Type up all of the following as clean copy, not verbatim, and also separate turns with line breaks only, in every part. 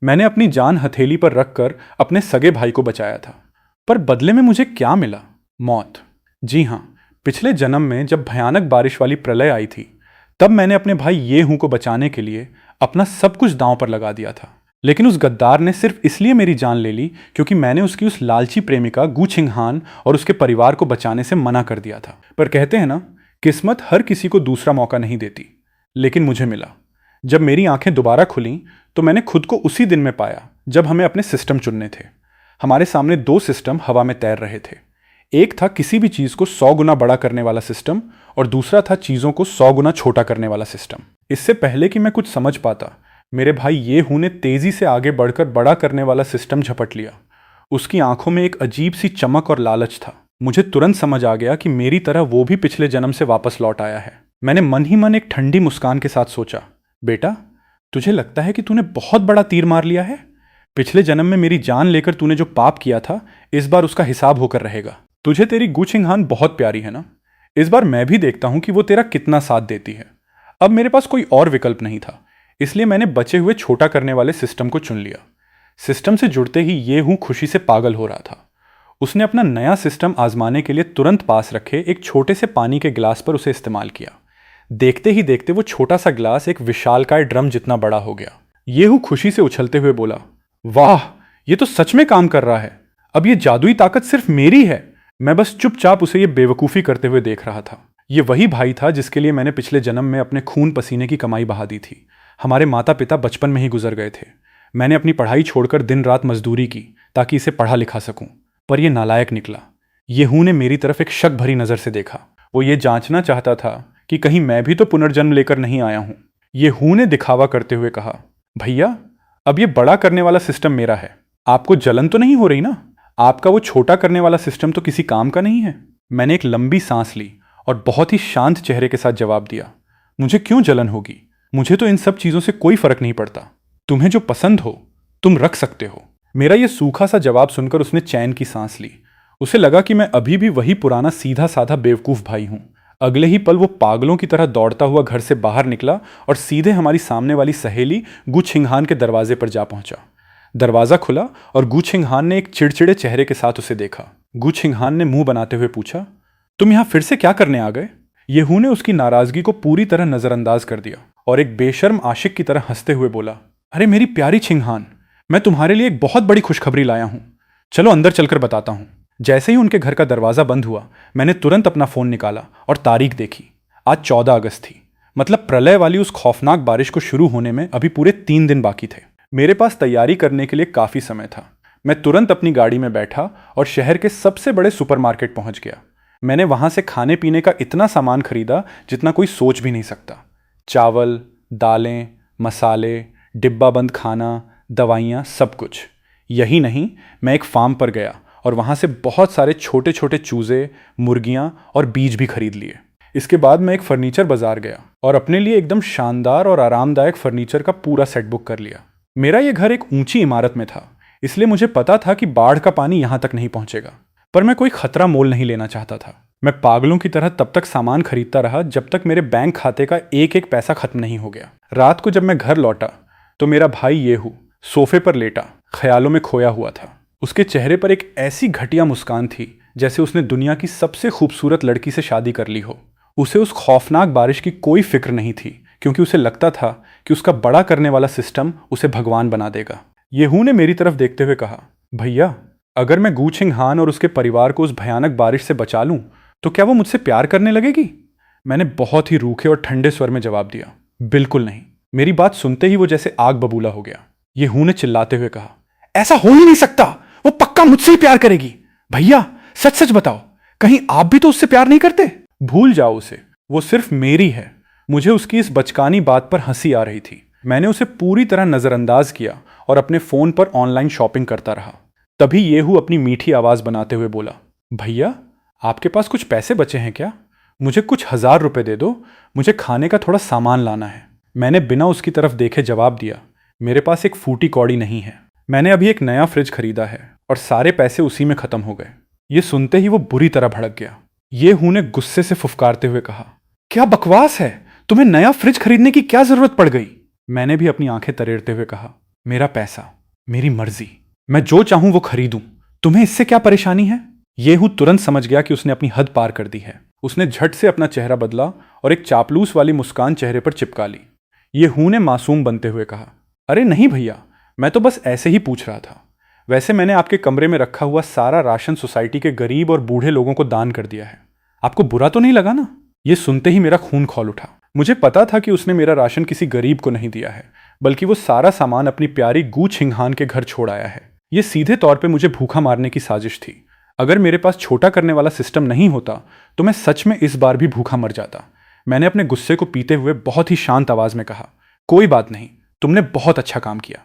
मैंने अपनी जान हथेली पर रखकर अपने सगे भाई को बचाया था, पर बदले में मुझे क्या मिला? मौत। जी हाँ, पिछले जन्म में जब भयानक बारिश वाली प्रलय आई थी, तब मैंने अपने भाई ये हूं को बचाने के लिए अपना सब कुछ दांव पर लगा दिया था। लेकिन उस गद्दार ने सिर्फ इसलिए मेरी जान ले ली क्योंकि मैंने उसकी उस लालची प्रेमिका गू छिंगहान और उसके परिवार को बचाने से मना कर दिया था। पर कहते हैं ना, किस्मत हर किसी को दूसरा मौका नहीं देती, लेकिन मुझे मिला। जब मेरी आंखें दोबारा खुलीं तो मैंने खुद को उसी दिन में पाया जब हमें अपने सिस्टम चुनने थे। हमारे सामने दो सिस्टम हवा में तैर रहे थे। एक था किसी भी चीज को 100 गुना बड़ा करने वाला सिस्टम, और दूसरा था चीजों को 100 गुना छोटा करने वाला सिस्टम। इससे पहले कि मैं कुछ समझ पाता, मेरे भाई ये हूं ने तेजी से आगे बढ़कर बड़ा करने वाला सिस्टम झपट लिया। उसकी आंखों में एक अजीब सी चमक और लालच था। मुझे तुरंत समझ आ गया कि मेरी तरह वो भी पिछले जन्म से वापस लौट आया है। मैंने मन ही मन एक ठंडी मुस्कान के साथ सोचा, बेटा, तुझे लगता है कि तूने बहुत बड़ा तीर मार लिया है? पिछले जन्म में मेरी जान लेकर तूने जो पाप किया था, इस बार उसका हिसाब होकर रहेगा। तुझे तेरी गू छिंगहान बहुत प्यारी है ना? इस बार मैं भी देखता हूं कि वो तेरा कितना साथ देती है। अब मेरे पास कोई और विकल्प नहीं था, इसलिए मैंने बचे हुए छोटा करने वाले सिस्टम को चुन लिया। सिस्टम से जुड़ते ही ये हूं खुशी से पागल हो रहा था। उसने अपना नया सिस्टम आजमाने के लिए तुरंत पास रखे एक छोटे से पानी के गिलास पर उसे इस्तेमाल किया। देखते ही देखते वो छोटा सा गिलास एक विशालकाय ड्रम जितना बड़ा हो गया। ये हूं खुशी से उछलते हुए बोला, वाह, ये तो सच में काम कर रहा है। अब ये जादुई ताकत सिर्फ मेरी है। मैं बस चुपचाप उसे ये बेवकूफ़ी करते हुए देख रहा था। ये वही भाई था जिसके लिए मैंने पिछले जन्म में अपने खून पसीने की कमाई बहा दी थी। हमारे माता पिता बचपन में ही गुजर गए थे। मैंने अपनी पढ़ाई छोड़कर दिन रात मजदूरी की ताकि इसे पढ़ा लिखा सकूं, पर यह नालायक निकला। ये हूं ने मेरी तरफ एक शक भरी नज़र से देखा। वो ये जांचना चाहता था कि कहीं मैं भी तो पुनर्जन्म लेकर नहीं आया हूं। ये हूं ने दिखावा करते हुए कहा, भैया, अब ये बड़ा करने वाला सिस्टम मेरा है। आपको जलन तो नहीं हो रही ना? आपका वो छोटा करने वाला सिस्टम तो किसी काम का नहीं है। मैंने एक लंबी सांस ली और बहुत ही शांत चेहरे के साथ जवाब दिया, मुझे क्यों जलन होगी? मुझे तो इन सब चीज़ों से कोई फर्क नहीं पड़ता। तुम्हें जो पसंद हो तुम रख सकते हो। मेरा ये सूखा सा जवाब सुनकर उसने चैन की सांस ली। उसे लगा कि मैं अभी भी वही पुराना सीधा साधा बेवकूफ़ भाई हूँ। अगले ही पल वो पागलों की तरह दौड़ता हुआ घर से बाहर निकला और सीधे हमारी सामने वाली सहेली गू छिंगहान के दरवाजे पर जा पहुंचा। दरवाज़ा खुला और गू छिंगहान ने एक चिड़चिड़े चेहरे के साथ उसे देखा। गू छिंगहान ने मुंह बनाते हुए पूछा, तुम यहाँ फिर से क्या करने आ गए? ये हूं ने उसकी नाराज़गी को पूरी तरह नज़रअंदाज कर दिया और एक बेशर्म आशिक की तरह हंसते हुए बोला, अरे मेरी प्यारी छिंगहान, मैं तुम्हारे लिए एक बहुत बड़ी खुशखबरी लाया हूँ। चलो अंदर चलकर बताता हूँ। जैसे ही उनके घर का दरवाज़ा बंद हुआ, मैंने तुरंत अपना फ़ोन निकाला और तारीख देखी। आज 14 अगस्त थी, मतलब प्रलय वाली उस खौफनाक बारिश को शुरू होने में अभी पूरे 3 दिन बाकी थे। मेरे पास तैयारी करने के लिए काफ़ी समय था। मैं तुरंत अपनी गाड़ी में बैठा और शहर के सबसे बड़े सुपरमार्केट पहुंच गया। मैंने वहां से खाने पीने का इतना सामान खरीदा जितना कोई सोच भी नहीं सकता। चावल, दालें, मसाले, डिब्बा बंद खाना, दवाइयाँ, सब कुछ। यही नहीं, मैं एक फार्म पर गया और वहाँ से बहुत सारे छोटे छोटे चूज़े, मुर्गियाँ और बीज भी खरीद लिए। इसके बाद मैं एक फर्नीचर बाज़ार गया और अपने लिए एकदम शानदार और आरामदायक फर्नीचर का पूरा सेट बुक कर लिया। मेरा ये घर एक ऊंची इमारत में था, इसलिए मुझे पता था कि बाढ़ का पानी यहाँ तक नहीं पहुँचेगा। पर मैं कोई खतरा मोल नहीं लेना चाहता था। मैं पागलों की तरह तब तक सामान खरीदता रहा जब तक मेरे बैंक खाते का एक एक पैसा खत्म नहीं हो गया। रात को जब मैं घर लौटा तो मेरा भाई येहू सोफे पर लेटा ख्यालों में खोया हुआ था। उसके चेहरे पर एक ऐसी घटिया मुस्कान थी जैसे उसने दुनिया की सबसे खूबसूरत लड़की से शादी कर ली हो। उसे उस खौफनाक बारिश की कोई फिक्र नहीं थी, क्योंकि उसे लगता था कि उसका बड़ा करने वाला सिस्टम उसे भगवान बना देगा। येहू ने मेरी तरफ देखते हुए कहा, भैया, अगर मैं गू छिंगहान और उसके परिवार को उस भयानक बारिश से बचा लूं तो क्या वो मुझसे प्यार करने लगेगी? मैंने बहुत ही रूखे और ठंडे स्वर में जवाब दिया, बिल्कुल नहीं। मेरी बात सुनते ही वो जैसे आग बबूला हो गया। येहू ने चिल्लाते हुए कहा, ऐसा हो ही नहीं सकता, वो पक्का मुझसे ही प्यार करेगी। भैया, सच सच बताओ, कहीं आप भी तो उससे प्यार नहीं करते? भूल जाओ उसे, वो सिर्फ मेरी है। मुझे उसकी इस बचकानी बात पर हंसी आ रही थी। मैंने उसे पूरी तरह नज़रअंदाज किया और अपने फ़ोन पर ऑनलाइन शॉपिंग करता रहा। तभी येहू अपनी मीठी आवाज़ बनाते हुए बोला, भैया, आपके पास कुछ पैसे बचे हैं क्या? मुझे कुछ 1000 रुपये दे दो, मुझे खाने का थोड़ा सामान लाना है। मैंने बिना उसकी तरफ देखे जवाब दिया, मेरे पास एक फूटी कौड़ी नहीं है। मैंने अभी एक नया फ्रिज खरीदा है और सारे पैसे उसी में ख़त्म हो गए। ये सुनते ही वो बुरी तरह भड़क गया। येहू ने गुस्से से फुफकारते हुए कहा, क्या बकवास है, तुम्हें नया फ्रिज खरीदने की क्या ज़रूरत पड़ गई? मैंने भी अपनी आंखें तरेरते हुए कहा, मेरा पैसा, मेरी मर्जी, मैं जो चाहूं वो खरीदूं, तुम्हें इससे क्या परेशानी है? येहू तुरंत समझ गया कि उसने अपनी हद पार कर दी है। उसने झट से अपना चेहरा बदला और एक चापलूस वाली मुस्कान चेहरे पर चिपका ली। येहू ने मासूम बनते हुए कहा, अरे नहीं भैया, मैं तो बस ऐसे ही पूछ रहा था। वैसे मैंने आपके कमरे में रखा हुआ सारा राशन सोसाइटी के गरीब और बूढ़े लोगों को दान कर दिया है। आपको बुरा तो नहीं लगा ना? ये सुनते ही मेरा खून खौल उठा। मुझे पता था कि उसने मेरा राशन किसी गरीब को नहीं दिया है, बल्कि वो सारा सामान अपनी प्यारी गू छिंगहान के घर छोड़ आया है। ये सीधे तौर पे मुझे भूखा मारने की साजिश थी। अगर मेरे पास छोटा करने वाला सिस्टम नहीं होता तो मैं सच में इस बार भी भूखा मर जाता। मैंने अपने गुस्से को पीते हुए बहुत ही शांत आवाज में कहा, कोई बात नहीं, तुमने बहुत अच्छा काम किया।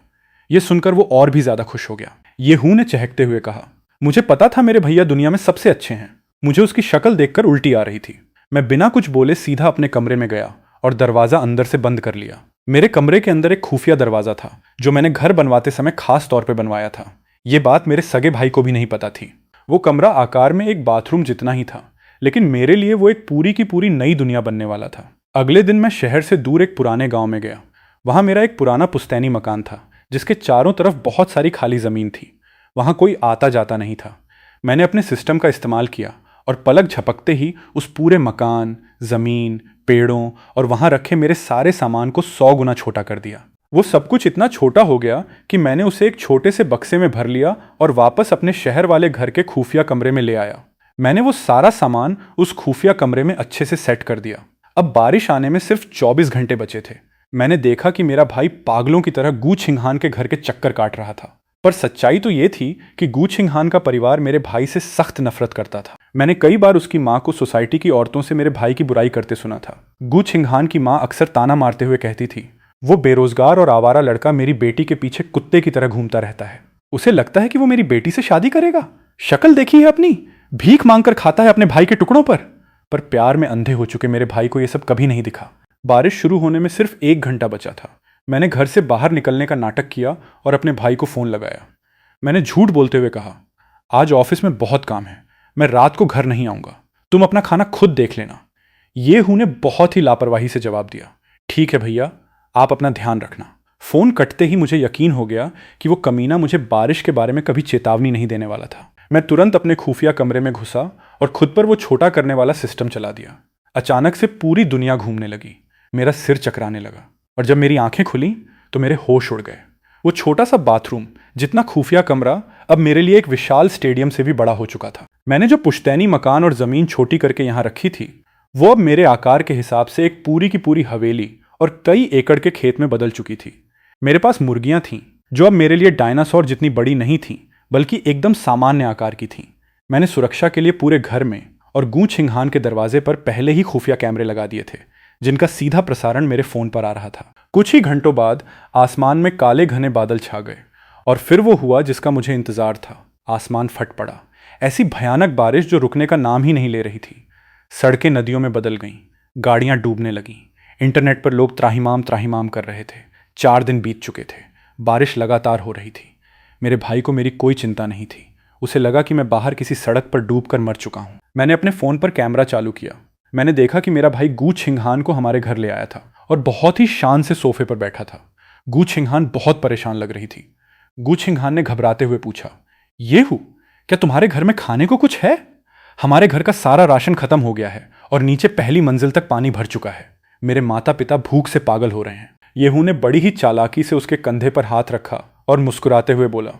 यह सुनकर वो और भी ज्यादा खुश हो गया। येहू ने चहकते हुए कहा, मुझे पता था मेरे भैया दुनिया में सबसे अच्छे हैं। मुझे उसकी शक्ल देखकर उल्टी आ रही थी। मैं बिना कुछ बोले सीधा अपने कमरे में गया और दरवाजा अंदर से बंद कर लिया। मेरे कमरे के अंदर एक खुफिया दरवाजा था जो मैंने घर बनवाते समय खास तौर पे बनवाया था। ये बात मेरे सगे भाई को भी नहीं पता थी। वो कमरा आकार में एक बाथरूम जितना ही था, लेकिन मेरे लिए वो एक पूरी की पूरी नई दुनिया बनने वाला था। अगले दिन मैं शहर से दूर एक पुराने गांव में गया। वहां मेरा एक पुराना पुश्तैनी मकान था जिसके चारों तरफ बहुत सारी खाली जमीन थी। वहां कोई आता जाता नहीं था। मैंने अपने सिस्टम का इस्तेमाल किया और पलक झपकते ही उस पूरे मकान, जमीन, पेड़ों और वहां रखे मेरे सारे सामान को 100 गुना छोटा कर दिया। वो सब कुछ इतना छोटा हो गया कि मैंने उसे एक छोटे से बक्से में भर लिया और वापस अपने शहर वाले घर के खुफिया कमरे में ले आया। मैंने वो सारा सामान उस खुफिया कमरे में अच्छे से सेट कर दिया। अब बारिश आने में सिर्फ 24 घंटे बचे थे। मैंने देखा कि मेरा भाई पागलों की तरह गू छिंगहान के घर के चक्कर काट रहा था। पर सच्चाई तो ये थी कि गू छिंगहान का परिवार मेरे भाई से सख्त नफरत करता था। मैंने कई बार उसकी माँ को सोसाइटी की औरतों से मेरे भाई की बुराई करते सुना था। गू छिंगहान की माँ अक्सर ताना मारते हुए कहती थी, वो बेरोजगार और आवारा लड़का मेरी बेटी के पीछे कुत्ते की तरह घूमता रहता है। उसे लगता है कि वो मेरी बेटी से शादी करेगा। शक्ल देखी है अपनी, भीख मांगकर खाता है अपने भाई के टुकड़ों पर प्यार में अंधे हो चुके मेरे भाई को यह सब कभी नहीं दिखा। बारिश शुरू होने में सिर्फ 1 घंटा बचा था। मैंने घर से बाहर निकलने का नाटक किया और अपने भाई को फोन लगाया। मैंने झूठ बोलते हुए कहा, आज ऑफिस में बहुत काम है, मैं रात को घर नहीं आऊंगा, तुम अपना खाना खुद देख लेना। येहू ने बहुत ही लापरवाही से जवाब दिया, ठीक है भैया, आप अपना ध्यान रखना। फोन कटते ही मुझे यकीन हो गया कि वो कमीना मुझे बारिश के बारे में कभी चेतावनी नहीं देने वाला था। मैं तुरंत अपने खुफिया कमरे में घुसा और खुद पर वो छोटा करने वाला सिस्टम चला दिया। अचानक से पूरी दुनिया घूमने लगी। मेरा सिर चकराने लगा और जब मेरी आंखें खुली तो मेरे होश उड़ गए। वो छोटा सा बाथरूम जितना खुफिया कमरा अब मेरे लिए एक विशाल स्टेडियम से भी बड़ा हो चुका था। मैंने जो पुश्तैनी मकान और जमीन छोटी करके यहाँ रखी थी वो अब मेरे आकार के हिसाब से एक पूरी की पूरी हवेली और कई एकड़ के खेत में बदल चुकी थी। मेरे पास मुर्गियां थीं जो अब मेरे लिए डायनासोर जितनी बड़ी नहीं थीं, बल्कि एकदम सामान्य आकार की थीं। मैंने सुरक्षा के लिए पूरे घर में और गू छिंगहान के दरवाजे पर पहले ही खुफिया कैमरे लगा दिए थे जिनका सीधा प्रसारण मेरे फोन पर आ रहा था। कुछ ही घंटों बाद आसमान में काले घने बादल छा गए और फिर वो हुआ जिसका मुझे इंतजार था। आसमान फट पड़ा। ऐसी भयानक बारिश जो रुकने का नाम ही नहीं ले रही थी। सड़कें नदियों में बदल गईं, गाड़ियां डूबने लगीं, इंटरनेट पर लोग त्राहिमाम त्राहिमाम कर रहे थे। 4 दिन बीत चुके थे। बारिश लगातार हो रही थी। मेरे भाई को मेरी कोई चिंता नहीं थी। उसे लगा कि मैं बाहर किसी सड़क पर डूबकर मर चुका हूं। मैंने अपने फोन पर कैमरा चालू किया। मैंने देखा कि मेरा भाई गू छिंगहान को हमारे घर ले आया था और बहुत ही शान से सोफे पर बैठा था। गू छिंगहान बहुत परेशान लग रही थी। गू छिंगहान ने घबराते हुए पूछा, येहू, क्या तुम्हारे घर में खाने को कुछ है? हमारे घर का सारा राशन खत्म हो गया है और नीचे पहली मंजिल तक पानी भर चुका है। मेरे माता पिता भूख से पागल हो रहे हैं। येहू ने बड़ी ही चालाकी से उसके कंधे पर हाथ रखा और मुस्कुराते हुए बोला,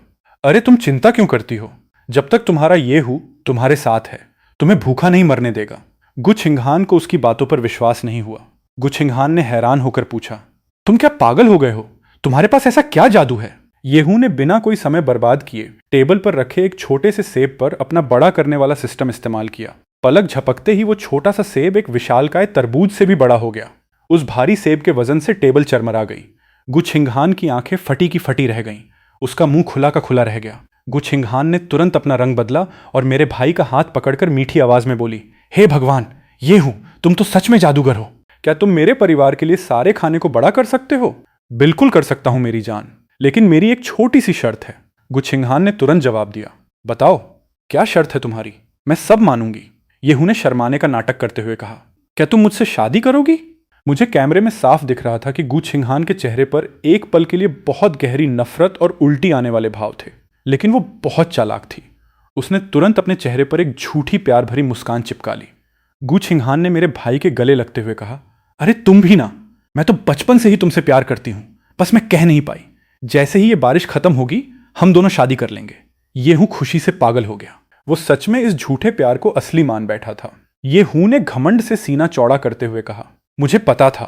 अरे तुम चिंता क्यों करती हो? जब तक तुम्हारा येहू तुम्हारे साथ है तुम्हें भूखा नहीं मरने देगा। गू छिंगहान को उसकी बातों पर विश्वास नहीं हुआ। गू छिंगहान ने हैरान होकर पूछा, तुम क्या पागल हो गए हो? तुम्हारे पास ऐसा क्या जादू है? येहू ने बिना कोई समय बर्बाद किए टेबल पर रखे एक छोटे से सेब पर अपना बड़ा करने वाला सिस्टम इस्तेमाल किया। पलक झपकते ही वो छोटा सा सेब एक विशालकाय तरबूज से भी बड़ा हो गया। उस भारी सेब के वजन से टेबल चरमरा गई। गू छिंगहान की आंखें फटी की फटी रह गईं। उसका मुंह खुला का खुला रह गया। गू छिंगहान ने तुरंत अपना रंग बदला और मेरे भाई का हाथ पकड़कर मीठी आवाज में बोली, हे भगवान, येहू, तुम तो सच में जादूगर हो। क्या तुम मेरे परिवार के लिए सारे खाने को बड़ा कर सकते हो? बिल्कुल कर सकता हूं मेरी जान, लेकिन मेरी एक छोटी सी शर्त है। गू छिंगहान ने तुरंत जवाब दिया, बताओ क्या शर्त है तुम्हारी? मैं सब मानूंगी। येहू ने शर्माने का नाटक करते हुए कहा, क्या तुम मुझसे शादी करोगी? मुझे कैमरे में साफ दिख रहा था कि गू छिंगहान के चेहरे पर एक पल के लिए बहुत गहरी नफरत और उल्टी आने वाले भाव थे, लेकिन वो बहुत चालाक थी। उसने तुरंत अपने चेहरे पर एक झूठी प्यार भरी मुस्कान चिपका ली। गू छिंगहान ने मेरे भाई के गले लगते हुए कहा, अरे तुम भी ना, मैं तो बचपन से ही तुमसे प्यार करती हूं, बस मैं कह नहीं पाई। जैसे ही ये बारिश खत्म होगी हम दोनों शादी कर लेंगे। ये हूं खुशी से पागल हो गया। वो सच में इस झूठे प्यार को असली मान बैठा था। ये हूं ने घमंड से सीना चौड़ा करते हुए कहा, मुझे पता था,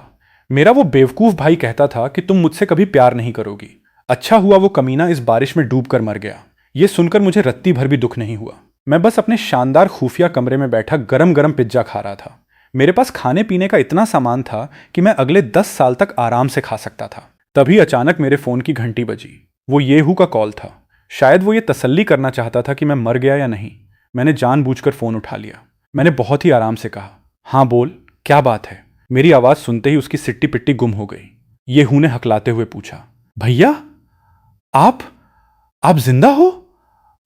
मेरा वो बेवकूफ भाई कहता था कि तुम मुझसे कभी प्यार नहीं करोगी। अच्छा हुआ वो कमीना इस बारिश में डूब कर मर गया। ये सुनकर मुझे रत्ती भर भी दुख नहीं हुआ। मैं बस अपने शानदार खुफिया कमरे में बैठा गरम गरम पिज्जा खा रहा था। मेरे पास खाने पीने का इतना सामान था कि मैं अगले 10 साल तक आराम से खा सकता था। तभी अचानक मेरे फोन की घंटी बजी। वो येहू का कॉल था। शायद वो ये तसल्ली करना चाहता था कि मैं मर गया या नहीं। मैंने जानबूझकर फोन उठा लिया। मैंने बहुत ही आराम से कहा, हाँ बोल, क्या बात है। मेरी आवाज सुनते ही उसकी सिट्टी पिट्टी गुम हो गई। येहू ने हकलाते हुए पूछा, भैया आप जिंदा हो?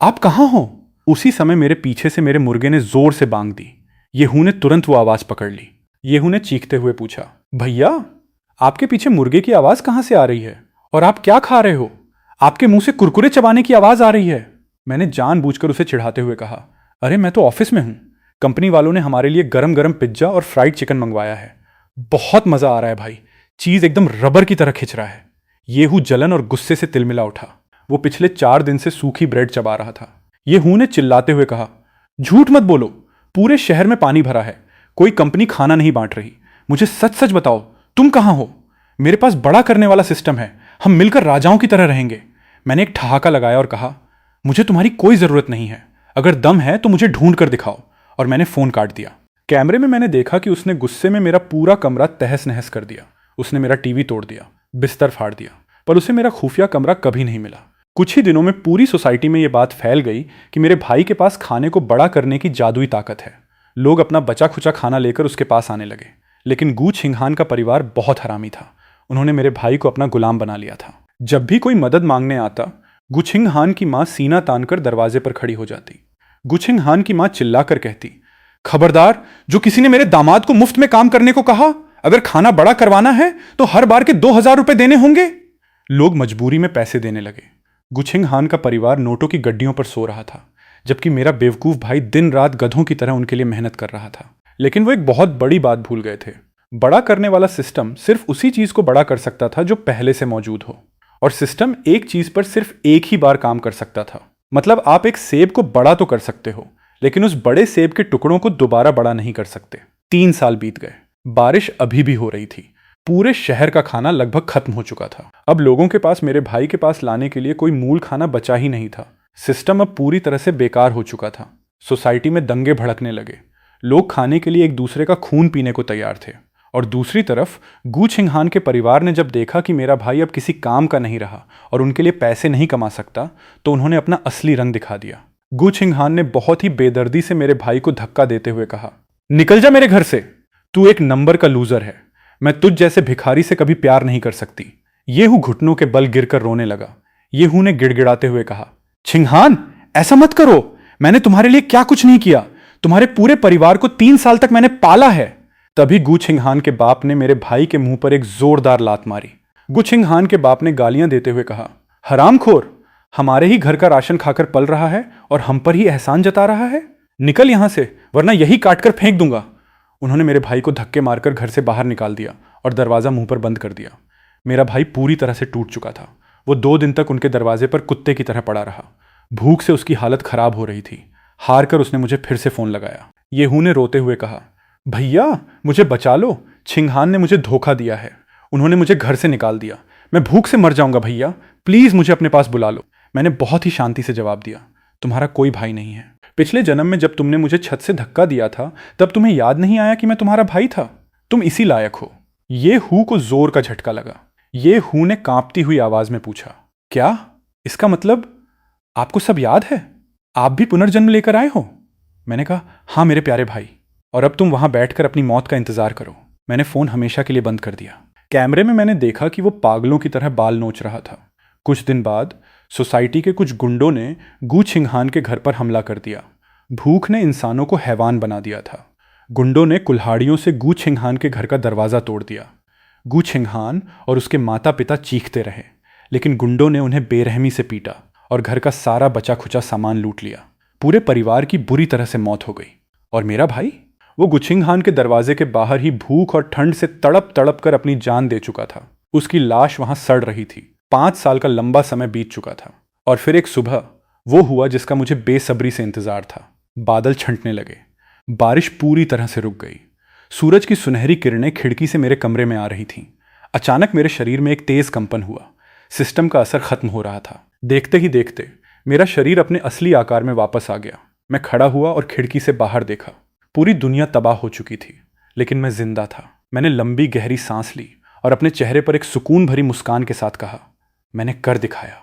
आप कहाँ हो? उसी समय मेरे पीछे से मेरे मुर्गे ने जोर से बांग दी। येहू ने तुरंत वो आवाज पकड़ ली। येहू ने चीखते हुए पूछा, भैया आपके पीछे मुर्गे की आवाज कहां से आ रही है? और आप क्या खा रहे हो? आपके मुंह से कुरकुरे चबाने की आवाज आ रही है। मैंने जानबूझकर उसे चिढ़ाते हुए कहा, अरे मैं तो ऑफिस में हूं। कंपनी वालों ने हमारे लिए गरम गरम पिज्जा और फ्राइड चिकन मंगवाया है। बहुत मजा आ रहा है भाई, चीज एकदम रबर की तरह खिंच रहा है। येहू जलन और गुस्से से तिलमिला उठा। वो पिछले 4 दिन से सूखी ब्रेड चबा रहा था। येहू ने चिल्लाते हुए कहा, झूठ मत बोलो, पूरे शहर में पानी भरा है, कोई कंपनी खाना नहीं बांट रही। मुझे सच सच बताओ, तुम कहां हो? मेरे पास बड़ा करने वाला सिस्टम है, हम मिलकर राजाओं की तरह रहेंगे। मैंने एक ठहाका लगाया और कहा, मुझे तुम्हारी कोई जरूरत नहीं है, अगर दम है तो मुझे ढूंढ कर दिखाओ। और मैंने फोन काट दिया। कैमरे में मैंने देखा कि उसने गुस्से में मेरा पूरा कमरा तहस नहस कर दिया। उसने मेरा टीवी तोड़ दिया, बिस्तर फाड़ दिया, पर उसे मेरा खुफिया कमरा कभी नहीं मिला। कुछ ही दिनों में पूरी सोसाइटी में यह बात फैल गई कि मेरे भाई के पास खाने को बड़ा करने की जादुई ताकत है। लोग अपना बचा खुचा खाना लेकर उसके पास आने लगे। लेकिन गू छिंगहान का परिवार बहुत हरामी था। उन्होंने मेरे भाई को अपना गुलाम बना लिया था। जब भी कोई मदद मांगने आता, गू छिंगहान की मां सीना तानकर दरवाजे पर खड़ी हो जाती। गू छिंगहान की मां चिल्लाकर कहती, खबरदार, जो किसी ने मेरे दामाद को मुफ्त में काम करने को कहा, अगर खाना बड़ा करवाना है तो हर बार के 2000 रुपए देने होंगे। लोग मजबूरी में पैसे देने लगे। गू छिंगहान का परिवार नोटों की गड्डियों पर सो रहा था, जबकि मेरा बेवकूफ भाई दिन रात गधों की तरह उनके लिए मेहनत कर रहा था। लेकिन वो एक बहुत बड़ी बात भूल गए थे। बड़ा करने वाला सिस्टम सिर्फ उसी चीज को बड़ा कर सकता था जो पहले से मौजूद हो, और सिस्टम एक चीज पर सिर्फ एक ही बार काम कर सकता था। मतलब आप एक सेब को बड़ा तो कर सकते हो, लेकिन उस बड़े सेब के टुकड़ों को दोबारा बड़ा नहीं कर सकते। 3 साल बीत गए। बारिश अभी भी हो रही थी। पूरे शहर का खाना लगभग खत्म हो चुका था। अब लोगों के पास मेरे भाई के पास लाने के लिए कोई मूल खाना बचा ही नहीं था। सिस्टम अब पूरी तरह से बेकार हो चुका था। सोसाइटी में दंगे भड़कने लगे। लोग खाने के लिए एक दूसरे का खून पीने को तैयार थे। और दूसरी तरफ गू छिंगहान के परिवार ने जब देखा कि मेरा भाई अब किसी काम का नहीं रहा और उनके लिए पैसे नहीं कमा सकता, तो उन्होंने अपना असली रंग दिखा दिया। गू छिंगहान ने बहुत ही बेदर्दी से मेरे भाई को धक्का देते हुए कहा, निकल जा मेरे घर से, तू एक नंबर का लूजर है। मैं तुझ जैसे भिखारी से कभी प्यार नहीं कर सकती। येहू घुटनों के बल गिरकर रोने लगा। येहू ने गिड़गिड़ाते हुए कहा, छिंगहान, ऐसा मत करो, मैंने तुम्हारे लिए क्या कुछ नहीं किया। तुम्हारे पूरे परिवार को 3 साल तक मैंने पाला है। तभी गू छिंगहान के बाप ने मेरे भाई के मुंह पर एक जोरदार लात मारी। गू छिंगहान के बाप ने गालियां देते हुए कहा, हरामखोर, हमारे ही घर का राशन खाकर पल रहा है और हम पर ही एहसान जता रहा है। निकल यहां से, वरना यही काटकर फेंक दूंगा। उन्होंने मेरे भाई को धक्के मारकर घर से बाहर निकाल दिया और दरवाजा मुंह पर बंद कर दिया। मेरा भाई पूरी तरह से टूट चुका था। वो 2 दिन तक उनके दरवाजे पर कुत्ते की तरह पड़ा रहा। भूख से उसकी हालत खराब हो रही थी। हार कर उसने मुझे फिर से फोन लगाया। येहू ने रोते हुए कहा, भैया मुझे बचा लो, छिंगहान ने मुझे धोखा दिया है। उन्होंने मुझे घर से निकाल दिया। मैं भूख से मर जाऊंगा भैया, प्लीज मुझे अपने पास बुला लो। मैंने बहुत ही शांति से जवाब दिया, तुम्हारा कोई भाई नहीं है। पिछले जन्म में जब तुमने मुझे छत से धक्का दिया था, तब तुम्हें याद नहीं आया कि मैं तुम्हारा भाई था? तुम इसी लायक हो। येहू को जोर का झटका लगा। येहू ने कांपती हुई आवाज में पूछा, क्या? इसका मतलब आपको सब याद है? आप भी पुनर्जन्म लेकर आए हो? मैंने कहा, हाँ मेरे प्यारे भाई, और अब तुम वहां बैठकर अपनी मौत का इंतजार करो। मैंने फोन हमेशा के लिए बंद कर दिया। कैमरे में मैंने देखा कि वो पागलों की तरह बाल नोच रहा था। कुछ दिन बाद सोसाइटी के कुछ गुंडों ने गू छिंगहान के घर पर हमला कर दिया। भूख ने इंसानों को हैवान बना दिया था। गुंडों ने कुल्हाड़ियों से गू छिंगहान के घर का दरवाज़ा तोड़ दिया। गू छिंगहान और उसके माता पिता चीखते रहे, लेकिन गुंडों ने उन्हें बेरहमी से पीटा और घर का सारा बचा खुचा सामान लूट लिया। पूरे परिवार की बुरी तरह से मौत हो गई। और मेरा भाई, वो गुछिंगहान के दरवाजे के बाहर ही भूख और ठंड से तड़प तड़प कर अपनी जान दे चुका था। उसकी लाश वहां सड़ रही थी। 5 साल का लंबा समय बीत चुका था और फिर एक सुबह वो हुआ जिसका मुझे बेसब्री से इंतजार था। बादल छंटने लगे, बारिश पूरी तरह से रुक गई। सूरज की सुनहरी किरणें खिड़की से मेरे कमरे में आ रही थीं। अचानक मेरे शरीर में एक तेज कंपन हुआ। सिस्टम का असर खत्म हो रहा था। देखते ही देखते मेरा शरीर अपने असली आकार में वापस आ गया। मैं खड़ा हुआ और खिड़की से बाहर देखा। पूरी दुनिया तबाह हो चुकी थी, लेकिन मैं जिंदा था। मैंने लंबी गहरी सांस ली और अपने चेहरे पर एक सुकून भरी मुस्कान के साथ कहा, मैंने कर दिखाया।